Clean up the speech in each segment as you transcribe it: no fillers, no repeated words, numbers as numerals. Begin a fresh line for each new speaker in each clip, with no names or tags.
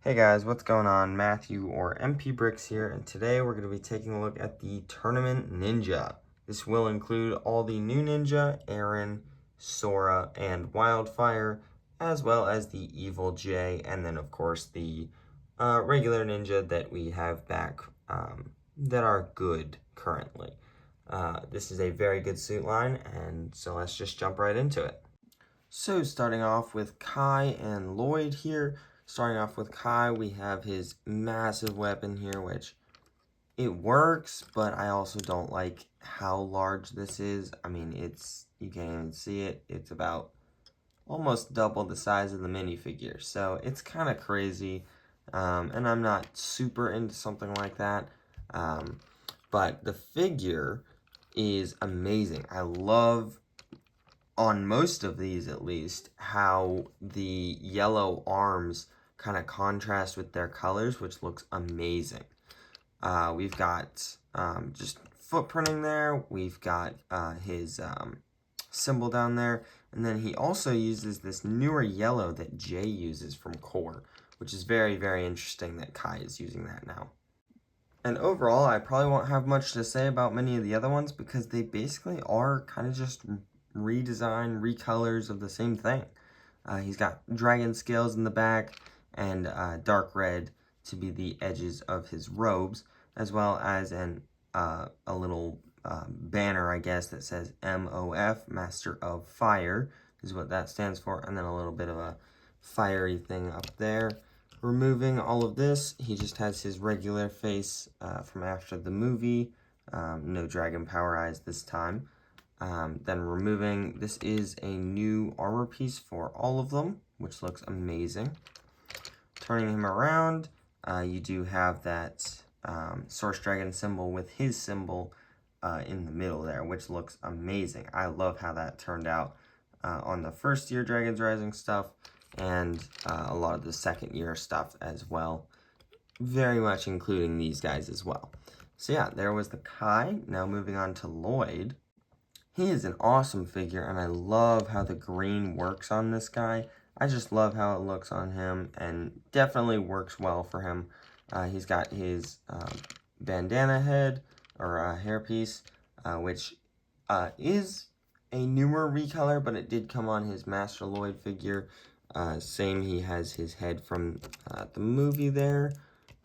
Hey guys, what's going on? Matthew or MP Bricks here, and today we're going to be taking a look at the Tournament Ninja. This will include all the new Ninja, Aaron, Sora, and Wildfire, as well as the Evil J, and then of course the regular Ninja that we have back that are good currently. This is a very good suit line, and so let's just jump right into it. So starting off with Kai and Lloyd here. Starting off with Kai, we have his massive weapon here, which it works, but I also don't like how large this is. I mean, you can't even see it. It's about almost double the size of the minifigure, so it's kind of crazy, and I'm not super into something like that, but the figure is amazing. I love, on most of these at least, how the yellow arms kind of contrast with their colors, which looks amazing. We've got just footprinting there. We've got his symbol down there. And then he also uses this newer yellow that Jay uses from Core, which is very, very interesting that Kai is using that now. And overall, I probably won't have much to say about many of the other ones because they basically are kind of just redesign, recolors of the same thing. He's got dragon scales in the back and dark red to be the edges of his robes, as well as a little banner, I guess, that says MOF, Master of Fire, is what that stands for, and then a little bit of a fiery thing up there. Removing all of this, he just has his regular face from after the movie, no dragon power eyes this time. Then removing, this is a new armor piece for all of them, which looks amazing. Turning him around, you do have that Source Dragon symbol with his symbol in the middle there, which looks amazing. I love how that turned out on the first year Dragons Rising stuff, and a lot of the second year stuff as well. Very much including these guys as well. So yeah, there was the Kai. Now moving on to Lloyd. He is an awesome figure, and I love how the green works on this guy. I just love how it looks on him, and definitely works well for him. He's got his bandana head, or hairpiece, which is a newer recolor, but it did come on his Master Lloyd figure. Same, he has his head from the movie there.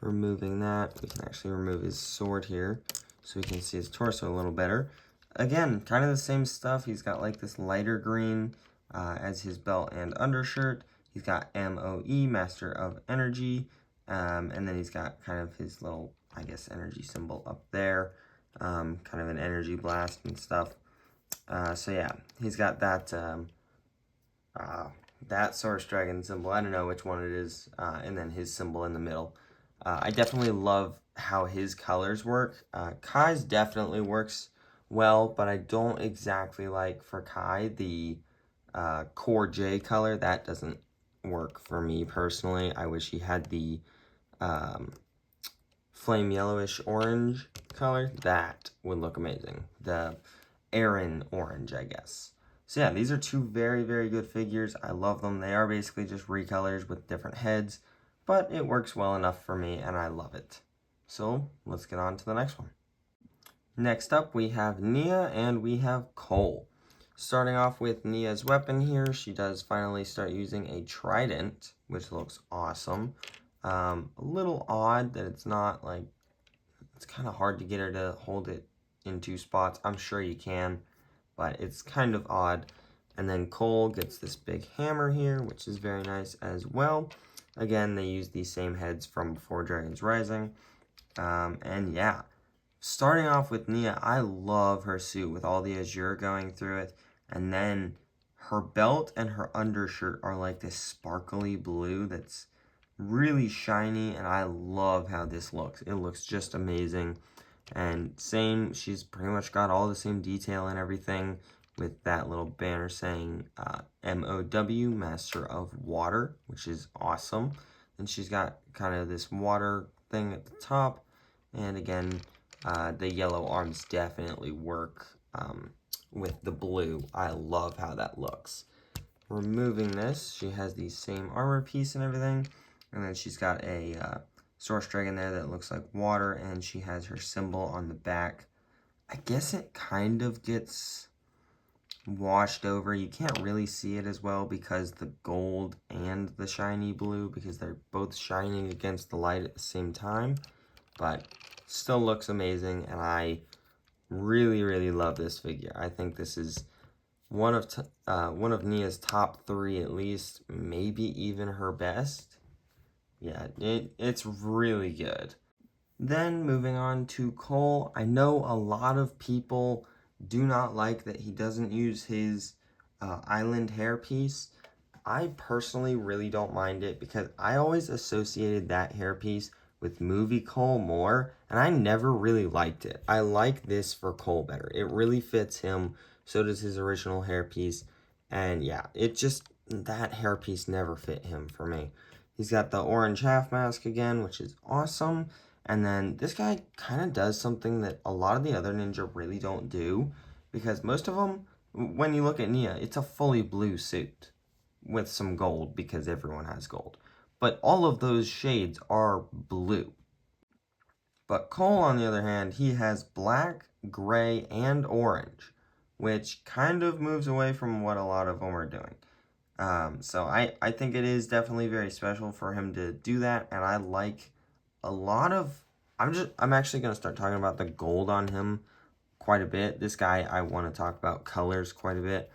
Removing that, we can actually remove his sword here, so we can see his torso a little better. Again, kind of the same stuff. He's got like this lighter green as his belt and undershirt. He's got MOE, Master of Energy, and then he's got kind of his little, I guess, energy symbol up there, kind of an energy blast and stuff. So yeah, he's got that that Source Dragon symbol. I don't know which one it is, and then his symbol in the middle. I definitely love how his colors work. Kai's definitely works well, but I don't exactly like, for Kai, the Core J color. That doesn't work for me personally. I wish he had the flame yellowish orange color. That would look amazing. The Aaron orange, I guess. So yeah, these are two very, very good figures. I love them. They are basically just recolors with different heads, but it works well enough for me, and I love it. So let's get on to the next one. Next up, we have Nia and we have Cole. Starting off with Nia's weapon here, she does finally start using a trident, which looks awesome. A little odd that it's not like, it's kind of hard to get her to hold it in two spots. I'm sure you can, but it's kind of odd. And then Cole gets this big hammer here, which is very nice as well. Again, they use the same heads from before Dragons Rising. And yeah, starting off with Nia, I love her suit with all the azure going through it. And then her belt and her undershirt are like this sparkly blue that's really shiny, and I love how this looks. It looks just amazing. And same, she's pretty much got all the same detail and everything, with that little banner saying MOW, Master of Water, which is awesome. And she's got kind of this water thing at the top. And again, the yellow arms definitely work with the blue. I love how that looks. Removing this, she has the same armor piece and everything. And then she's got a source dragon there that looks like water, and she has her symbol on the back. I guess it kind of gets washed over. You can't really see it as well because the gold and the shiny blue, because they're both shining against the light at the same time. But still looks amazing, and I really, really love this figure. I think this is one of Nia's top 3 at least, maybe even her best. Yeah, it's really good. Then moving on to Cole, I know a lot of people do not like that he doesn't use his island hairpiece. I personally really don't mind it because I always associated that hairpiece with movie Cole more, and I never really liked it. I like this for Cole better. It really fits him, so does his original hairpiece, and yeah, that hairpiece never fit him for me. He's got the orange half mask again, which is awesome. And then this guy kind of does something that a lot of the other ninja really don't do, because most of them, when you look at Nia, it's a fully blue suit with some gold because everyone has gold. But all of those shades are blue. But Cole, on the other hand, he has black, gray, and orange, which kind of moves away from what a lot of them are doing. So I think it is definitely very special for him to do that, and I like a lot of, I'm actually going to start talking about the gold on him quite a bit. This guy, I want to talk about colors quite a bit.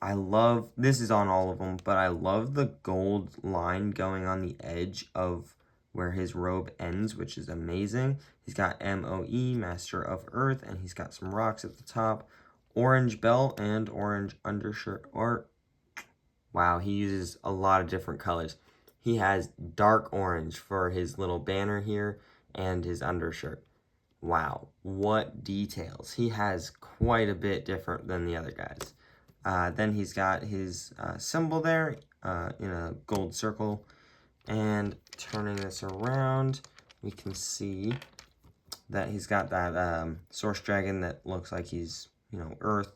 I love, this is on all of them, but I love the gold line going on the edge of where his robe ends, which is amazing. He's got MOE, Master of Earth, and he's got some rocks at the top, orange belt, and orange undershirt. Wow, he uses a lot of different colors. He has dark orange for his little banner here and his undershirt. Wow, what details. He has quite a bit different than the other guys. Then he's got his symbol there in a gold circle. And turning this around, we can see that he's got that source dragon that looks like he's, Earth.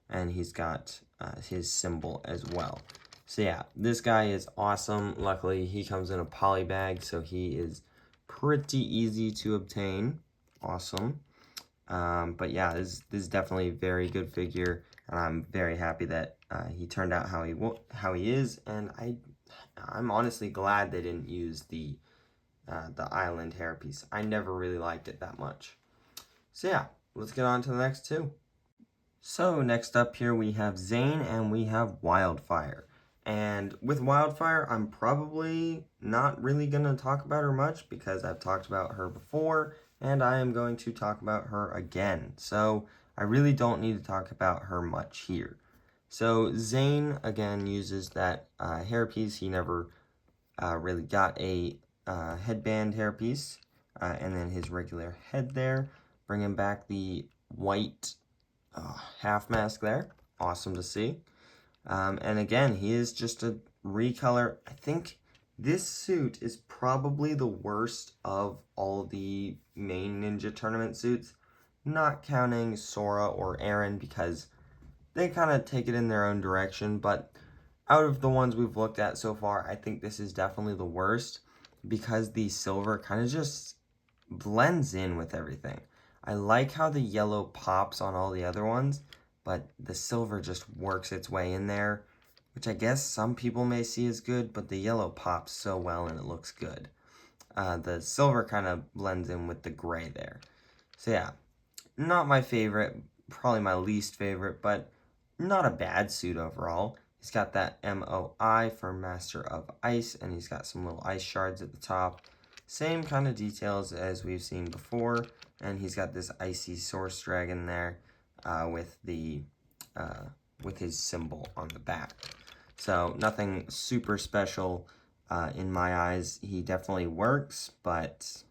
And he's got his symbol as well. So yeah, this guy is awesome. Luckily, he comes in a poly bag, so he is pretty easy to obtain. Awesome. But yeah, this is definitely a very good figure, and I'm very happy that he turned out how he is, and I'm honestly glad they didn't use the island hairpiece. I never really liked it that much. So yeah, let's get on to the next 2. So next up here we have Zane and we have Wildfire. And with Wildfire, I'm probably not really going to talk about her much because I've talked about her before, and I am going to talk about her again. So I really don't need to talk about her much here. So Zane, again, uses that hairpiece. He never really got a headband hairpiece. And then his regular head there. Bringing back the white half mask there. Awesome to see. And again, he is just a recolor. I think this suit is probably the worst of all the main Ninja Tournament suits, not counting Sora or Aaron because they kind of take it in their own direction. But out of the ones we've looked at so far, I think this is definitely the worst because the silver kind of just blends in with everything. I like how the yellow pops on all the other ones, but the silver just works its way in there, which I guess some people may see as good, but the yellow pops so well and it looks good. The silver kind of blends in with the gray there. So yeah, not my favorite, probably my least favorite, but not a bad suit overall. He's got that MOI for Master of Ice, and he's got some little ice shards at the top. Same kind of details as we've seen before, and he's got this icy source dragon there with his symbol on the back. So nothing super special in my eyes. He definitely works, but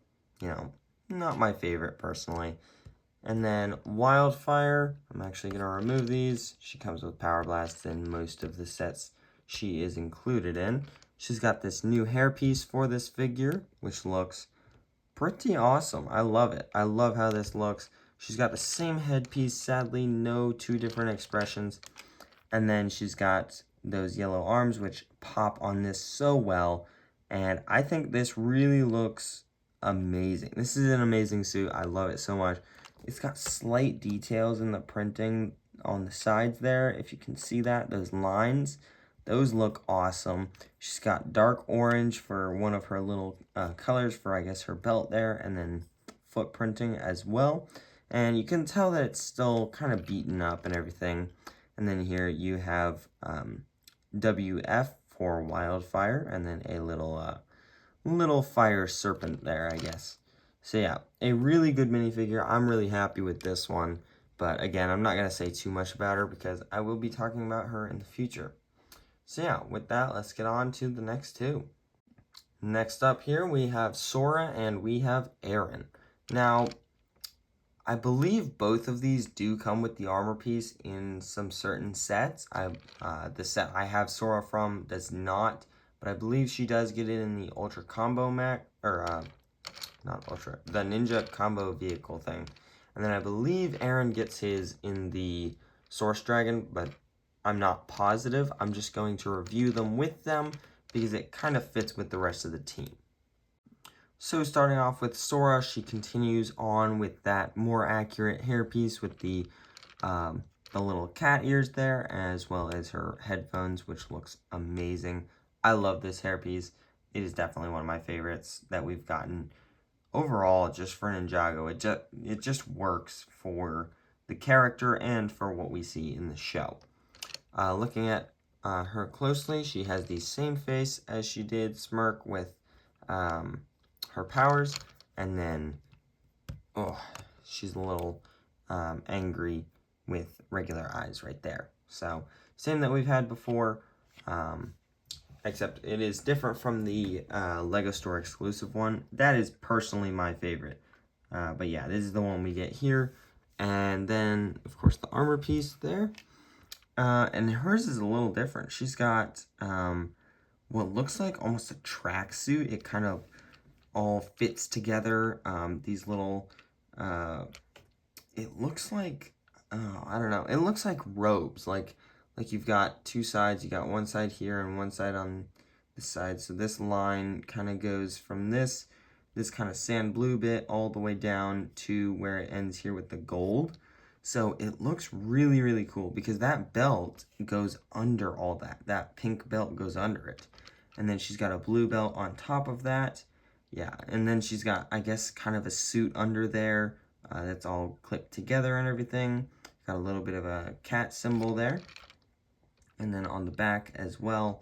not my favorite personally. And then Wildfire, I'm actually going to remove these. She comes with Power Blasts in most of the sets she is included in. She's got this new hairpiece for this figure, which looks pretty awesome. I love it. I love how this looks. She's got the same headpiece, sadly, no 2 different expressions. And then she's got those yellow arms, which pop on this so well. And I think this really looks amazing. This is an amazing suit. I love it so much. It's got slight details in the printing on the sides there. If you can see that, those lines, those look awesome. She's got dark orange for one of her little colors for, I guess, her belt there, and then foot printing as well. And you can tell that it's still kind of beaten up and everything. And then here you have WF for Wildfire, and then a little fire serpent there, I guess. So yeah, a really good minifigure. I'm really happy with this one. But again, I'm not going to say too much about her because I will be talking about her in the future. So yeah, with that, let's get on to the next two. Next up here, we have Sora and we have Aaron. Now, I believe both of these do come with the armor piece in some certain sets. The set I have Sora from does not, but I believe she does get it in the Ultra Combo not Ultra, the Ninja Combo Vehicle thing. And then I believe Aaron gets his in the Source Dragon, but I'm not positive. I'm just going to review them with them because it kind of fits with the rest of the team. So starting off with Sora, she continues on with that more accurate hairpiece with the little cat ears there, as well as her headphones, which looks amazing. I love this hairpiece. It is definitely one of my favorites that we've gotten overall just for Ninjago. It just works for the character and for what we see in the show. Looking at her closely, she has the same face as she did Smirk with her powers, and then she's a little angry with regular eyes right there. So same that we've had before, except it is different from the Lego Store exclusive one. That is personally my favorite. But yeah, this is the one we get here. And then, of course, the armor piece there. And hers is a little different. She's got what looks like almost a tracksuit. It kind of all fits together. These little, it looks like, I don't know. It looks like robes. Like you've got two sides. You got one side here and one side on this side. So this line kind of goes from this kind of sand blue bit all the way down to where it ends here with the gold. So it looks really, really cool because that belt goes under all that. That pink belt goes under it. And then she's got a blue belt on top of that. Yeah, and then she's got, I guess, kind of a suit under there that's all clipped together and everything. Got a little bit of a cat symbol there. And then on the back as well,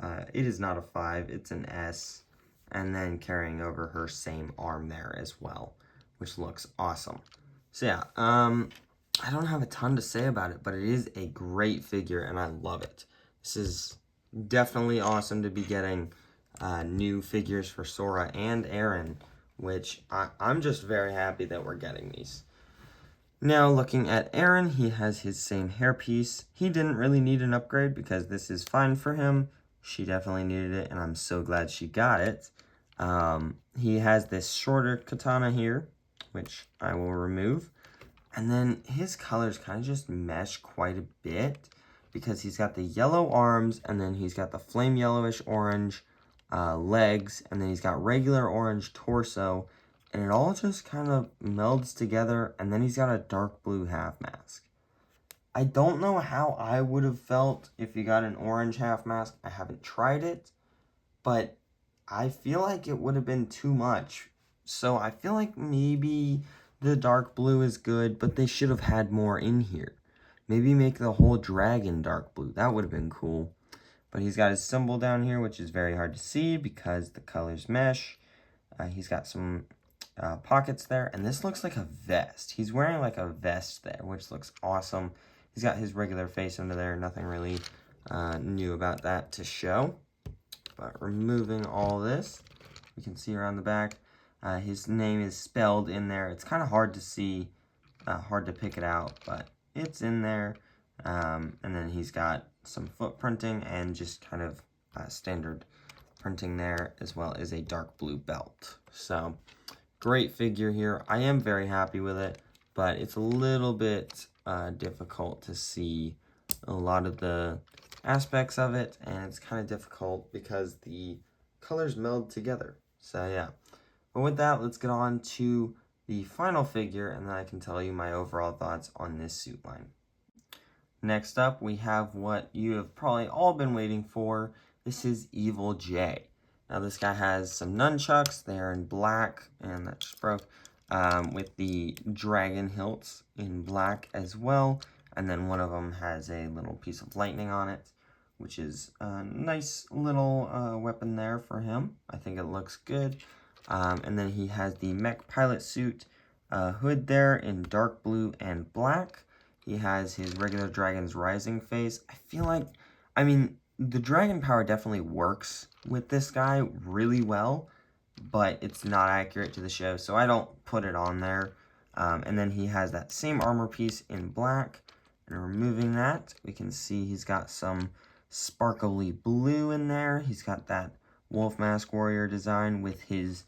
it is not a 5, it's an S. And then carrying over her same arm there as well, which looks awesome. So yeah, I don't have a ton to say about it, but it is a great figure and I love it. This is definitely awesome to be getting new figures for Sora and Aaron, which I'm just very happy that we're getting these. Now looking at Aaron, he has his same hairpiece. He didn't really need an upgrade because this is fine for him. She definitely needed it and I'm so glad she got it. He has this shorter katana here, which I will remove. And then his colors kind of just mesh quite a bit because he's got the yellow arms and then he's got the flame yellowish orange legs, and then he's got regular orange torso, and it all just kind of melds together, and then he's got a dark blue half mask. I don't know how I would have felt if you got an orange half mask. I haven't tried it, but I feel like it would have been too much. So I feel like maybe the dark blue is good, but they should have had more in here. Maybe make the whole dragon dark blue. That would have been cool. But he's got his symbol down here, which is very hard to see because the colors mesh. He's got some pockets there, and this looks like a vest. He's wearing like a vest there, which looks awesome. He's got his regular face under there. Nothing really new about that to show. But removing all this, we can see around the back. His name is spelled in there. It's kind of hard to see, hard to pick it out, but it's in there. And then he's got some foot printing and just kind of standard printing there, as well as a dark blue belt. So great figure here. I am very happy with it, but it's a little bit difficult to see a lot of the aspects of it, and it's kind of difficult because the colors meld together. So yeah. But with that, let's get on to the final figure, and then I can tell you my overall thoughts on this suit line. Next up, we have what you have probably all been waiting for. This is Evil J. Now this guy has some nunchucks. They are in black, and that just broke, with the dragon hilts in black as well. And then one of them has a little piece of lightning on it, which is a nice little weapon there for him. I think it looks good. And then he has the mech pilot suit hood there in dark blue and black. He has his regular Dragon's Rising face. I feel like, I mean, the dragon power definitely works with this guy really well, but it's not accurate to the show, so I don't put it on there. And then he has that same armor piece in black, and removing that, we can see he's got some sparkly blue in there. He's got that Wolf Mask Warrior design with his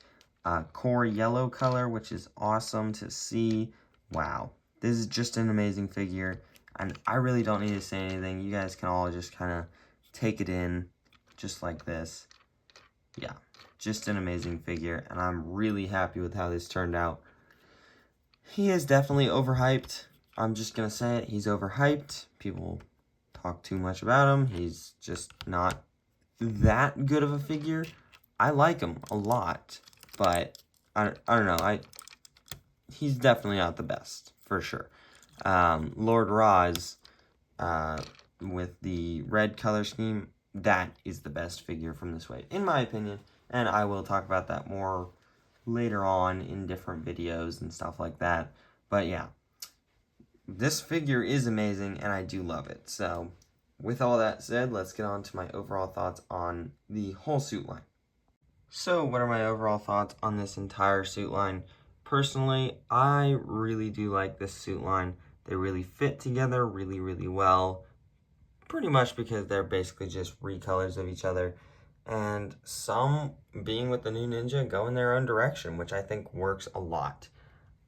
core yellow color, which is awesome to see. Wow. This is just an amazing figure, and I really don't need to say anything. You guys can all just kind of take it in, just like this. Yeah, just an amazing figure, and I'm really happy with how this turned out. He is definitely overhyped. I'm just going to say it. He's overhyped. People talk too much about him. He's just not that good of a figure. I like him a lot, but I don't know. He's definitely not the best, for sure. Lord Roz, with the red color scheme, that is the best figure from this wave, in my opinion. And I will talk about that more later on in different videos and stuff like that. But yeah, this figure is amazing, and I do love it. So, with all that said, let's get on to my overall thoughts on the whole suit line. So, what are my overall thoughts on this entire suit line? Personally, I really do like this suit line. They really fit together really, really well. Pretty much because they're basically just recolors of each other. And some, being with the new Ninja, go in their own direction, which I think works a lot.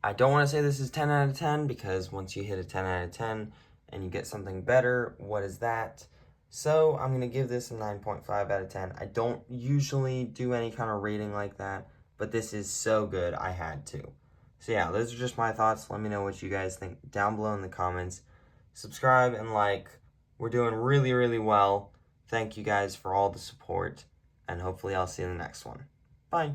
I don't want to say this is 10 out of 10, because once you hit a 10 out of 10 and you get something better, what is that? So I'm going to give this a 9.5 out of 10. I don't usually do any kind of rating like that, but this is so good, I had to. So yeah, those are just my thoughts. Let me know what you guys think down below in the comments. Subscribe and like. We're doing really, really well. Thank you guys for all the support, and hopefully I'll see you in the next one. Bye.